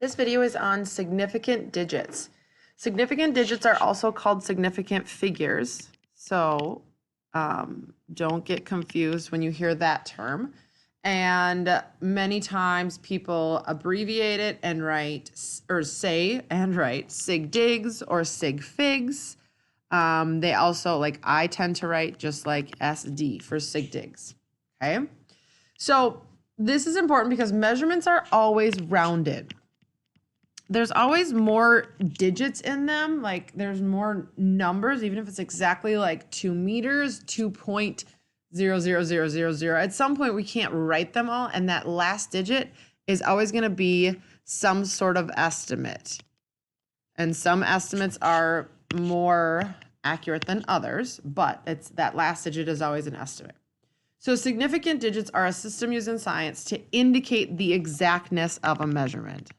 This video is on significant digits. Significant digits are also called significant figures, so don't get confused when you hear that term. And many times people abbreviate it and write, or say and write sig digs or sig figs. They also, like I tend to write just like SD for sig digs, okay? So this is important because measurements are always rounded. There's always more digits in them, like there's more numbers, even if it's exactly like 2 meters, 2.00000. At some point we can't write them all, and that last digit is always going to be some sort of estimate. And some estimates are more accurate than others, but it's that last digit is always an estimate. So significant digits are a system used in science to indicate the exactness of a measurement.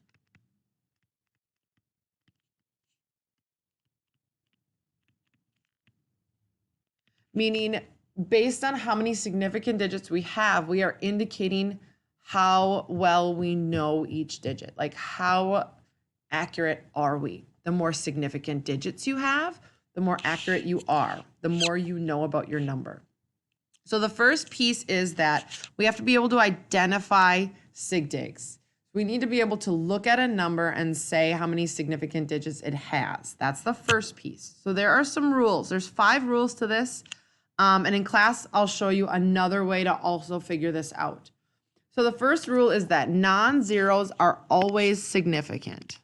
Meaning, based on how many significant digits we have, we are indicating how well we know each digit. Like, how accurate are we? The more significant digits you have, the more accurate you are, the more you know about your number. So the first piece is that we have to be able to identify sig digs. We need to be able to look at a number and say how many significant digits it has. That's the first piece. So there are some rules. There's 5 rules to this. And in class, I'll show you another way to also figure this out. So the first rule is that non-zeros are always significant.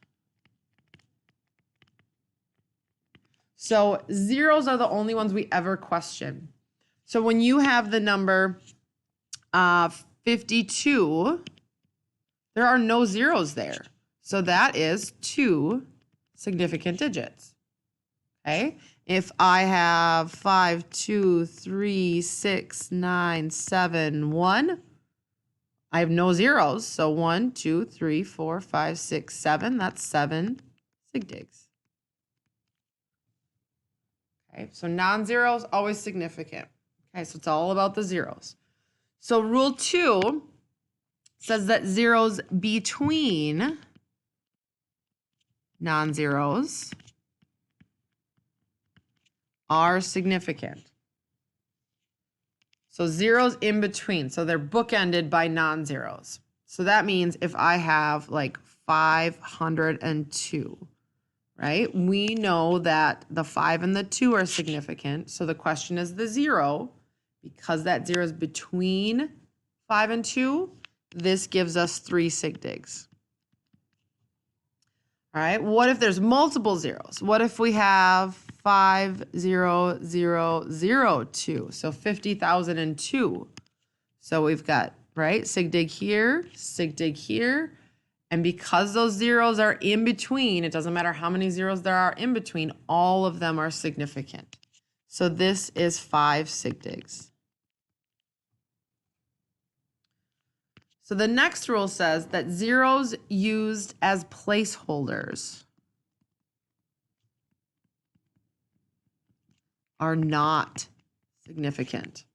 So zeros are the only ones we ever question. So when you have the number 52, there are no zeros there. So that is 2 significant digits. Okay? If I have 5, 2, 3, 6, 9, 7, 1, I have no zeros. So 1, 2, 3, 4, 5, 6, 7. That's 7 sig digs. Okay, so non-zeros always significant. Okay, so it's all about the zeros. So rule 2 says that zeros between non-zeros are significant. So zeros in between, so they're bookended by non-zeros. So that means if I have like 502, right? We know that the 5 and the 2 are significant. So the question is the 0. Because that 0 is between 5 and 2, this gives us 3 sig digs. All right, what if there's multiple zeros? What if we have 50002? So 50,002. So we've got, right, sig dig here, and because those zeros are in between, it doesn't matter how many zeros there are in between, all of them are significant. So this is 5 sig digs. So the next rule says that zeros used as placeholders are not significant.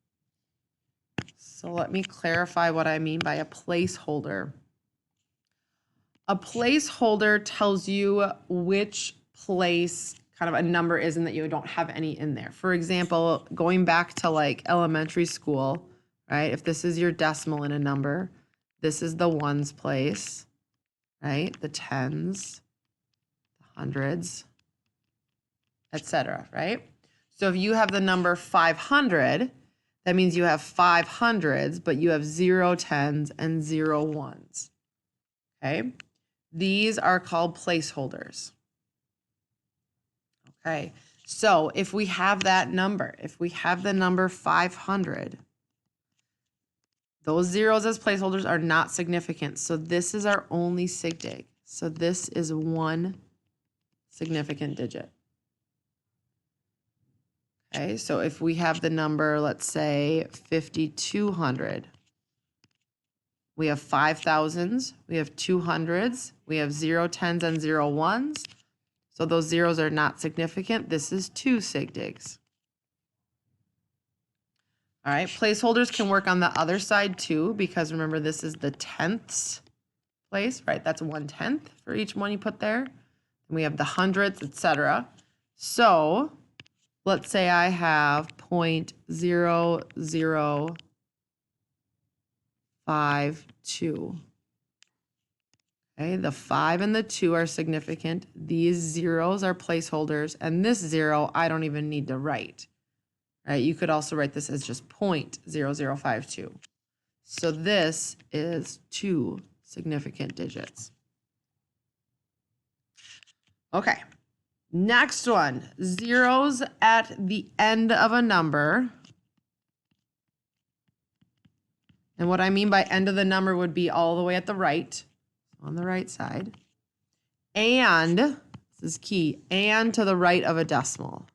So let me clarify what I mean by a placeholder. A placeholder tells you which place kind of a number is and that you don't have any in there. For example, going back to like elementary school, right? If this is your decimal in a number, this is the ones place, right? The tens, the hundreds, etc., right? So if you have the number 500, that means you have 5 hundreds, but you have 0 tens and 0 ones, okay? These are called placeholders. Okay, so if we have that number, if we have the number 500, those zeros as placeholders are not significant. So this is our only sig dig. So this is 1 significant digit. Okay, so if we have the number, let's say 5,200, we have 5,000s, we have 200s, we have 0 tens and 0 ones. So those zeros are not significant. This is 2 sig digs. All right, placeholders can work on the other side too, because remember this is the tenths. place, right? That's 1/10 for each one you put there. And we have the hundredths, etc. So let's say I have 0.0052. Okay, the 5 and the 2 are significant. These zeros are placeholders, and this 0 I don't even need to write. Right? You could also write this as just 0.0052. So this is 2 significant digits. Okay, next one, zeros at the end of a number. And what I mean by end of the number would be all the way at the right, on the right side. And, this is key, and to the right of a decimal.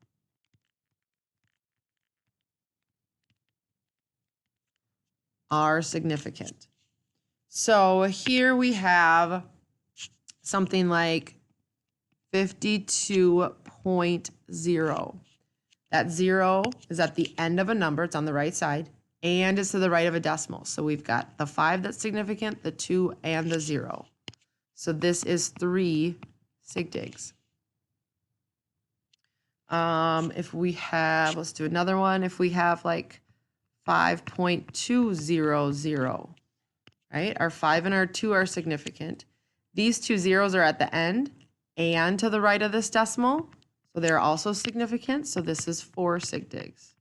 Are significant. So here we have something like 52.0. That 0 is at the end of a number, it's on the right side, and it's to the right of a decimal. So we've got the 5 that's significant, the 2, and the 0. So this is 3 sig digs. If we have, let's do another one. If we have like 5.200, right? Our 5 and our 2 are significant. These 2 zeros are at the end and to the right of this decimal, so they're also significant. So this is 4 sig digs.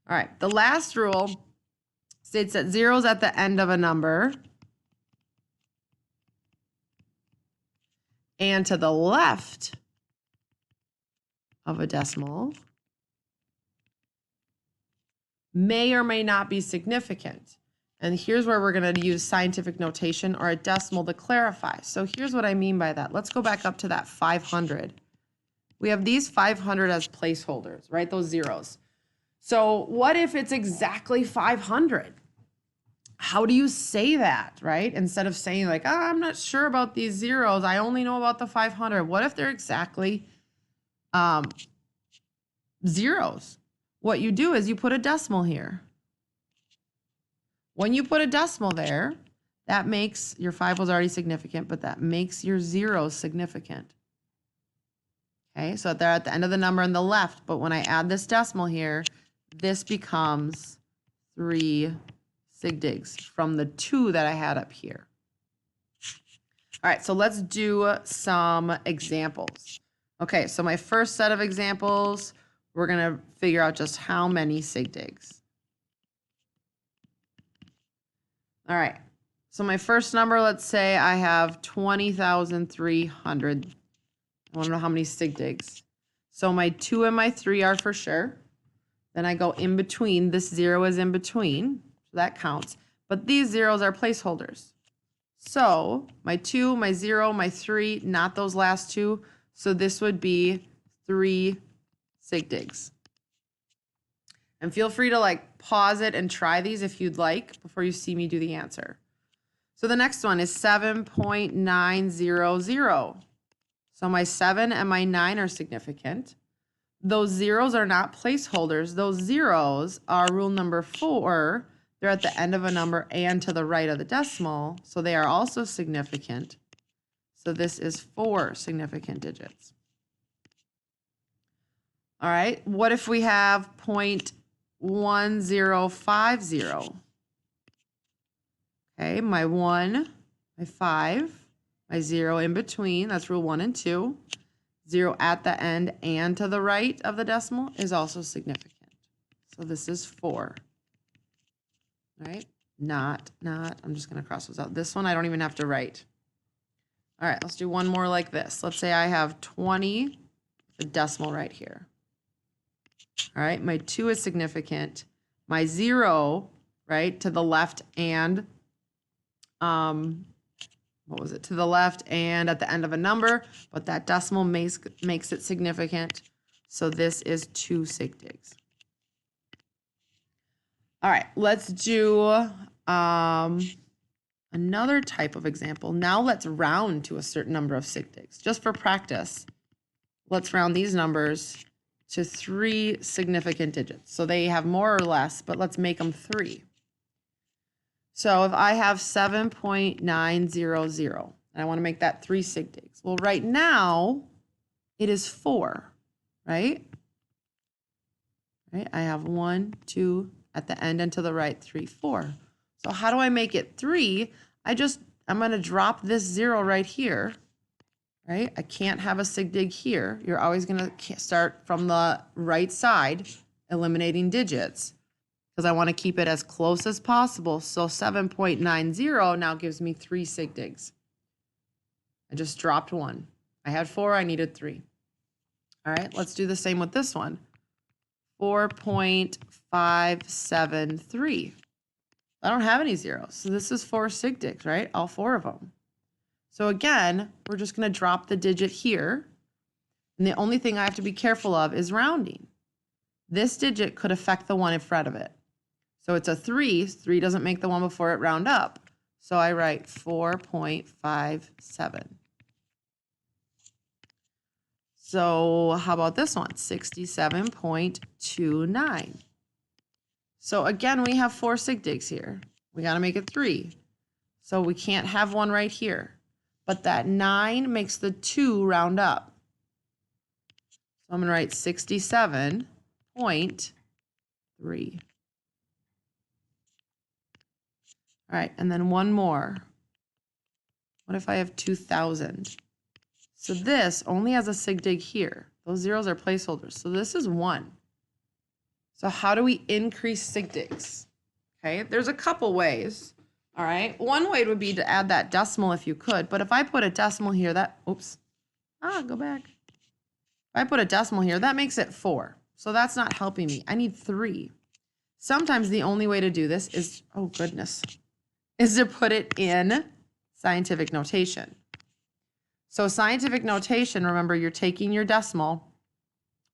All right, the last rule states that zeros at the end of a number and to the left of a decimal may or may not be significant. And here's where we're going to use scientific notation or a decimal to clarify. So here's what I mean by that. Let's go back up to that 500. We have these 500 as placeholders, right? Those zeros. So what if it's exactly 500? How do you say that, right? Instead of saying like, oh, I'm not sure about these zeros, I only know about the 500. What if they're exactly zeros? What you do is you put a decimal here. When you put a decimal there, that makes your 5 was already significant, but that makes your zeros significant. Okay, so they're at the end of the number on the left, but when I add this decimal here, this becomes 3 sig digs from the 2 that I had up here. All right, so let's do some examples. Okay, so my first set of examples, we're going to figure out just how many sig digs. All right, so my first number, let's say I have 20,300. I want to know how many sig digs. So my 2 and my 3 are for sure. Then I go in between. This 0 is in between, so that counts. But these zeros are placeholders. So my 2, my 0, my 3, not those last 2. So this would be 3 sig digs. And feel free to like pause it and try these if you'd like before you see me do the answer. So the next one is 7.900. So my 7 and my 9 are significant. Those zeros are not placeholders. Those zeros are rule number 4. They're at the end of a number and to the right of the decimal. So they are also significant. So this is 4 significant digits. All right, what if we have 0.1050? Okay, my 1, my 5, my 0 in between, that's rule 1 and 2. 0 at the end and to the right of the decimal is also significant. So this is 4. Right? Not, I'm just going to cross those out. This one I don't even have to write. All right, let's do one more like this. Let's say I have 20, the decimal right here. All right, my 2 is significant. My 0, right, to the left and, what was it? To the left and at the end of a number, but that decimal makes it significant. So this is 2 sig digs. All right, let's do another type of example. Now let's round to a certain number of sig digs. Just for practice, let's round these numbers to 3 significant digits. So they have more or less, but let's make them 3. So if I have 7.900, and I want to make that 3 sig digs. Well, right now it is 4, right? Right? I have 1, 2 at the end and to the right, 3, 4. So how do I make it 3? I'm going to drop this 0 right here, right? I can't have a sig dig here. You're always going to start from the right side, eliminating digits, because I want to keep it as close as possible. So 7.90 now gives me 3 sig digs. I just dropped 1. I had 4, I needed 3. All right, let's do the same with this one. 4.573. I don't have any zeros, so this is 4 sig digs, right? All 4 of them. So again, we're just going to drop the digit here. And the only thing I have to be careful of is rounding. This digit could affect the one in front of it. So it's a 3. 3 doesn't make the one before it round up. So I write 4.57. So how about this one? 67.29. So again, we have 4 sig digs here. We got to make it 3. So we can't have one right here. But that 9 makes the 2 round up. So I'm going to write 67.3. All right, and then one more. What if I have 2,000? So this only has a sig dig here. Those zeros are placeholders. So this is 1. So how do we increase sig digs? Okay, there's a couple ways. All right, one way would be to add that decimal if you could. But if I put a decimal here, go back. If I put a decimal here, that makes it 4. So that's not helping me. I need 3. Sometimes the only way to do this is, oh goodness, is to put it in scientific notation. So scientific notation, remember, you're taking your decimal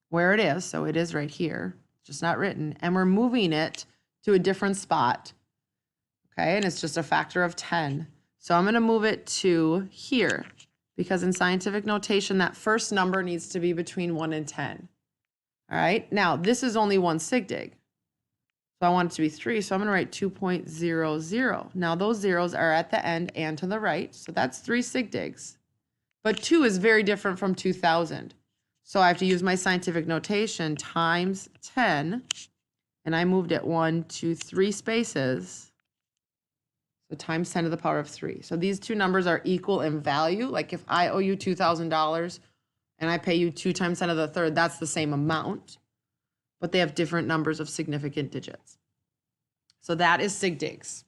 where it is. So it is right here, just not written. And we're moving it to a different spot. Okay, and it's just a factor of 10. So I'm going to move it to here because in scientific notation, that first number needs to be between 1 and 10. All right, now this is only 1 sig dig. So I want it to be 3, so I'm going to write 2.00. Now those zeros are at the end and to the right, so that's 3 sig digs. But 2 is very different from 2,000. So I have to use my scientific notation times 10, and I moved it 1, 2, 3 spaces. So times 10 to the power of 3. So these two numbers are equal in value. Like if I owe you $2,000 and I pay you 2 times 10 to the third, that's the same amount. But they have different numbers of significant digits. So that is sig digs.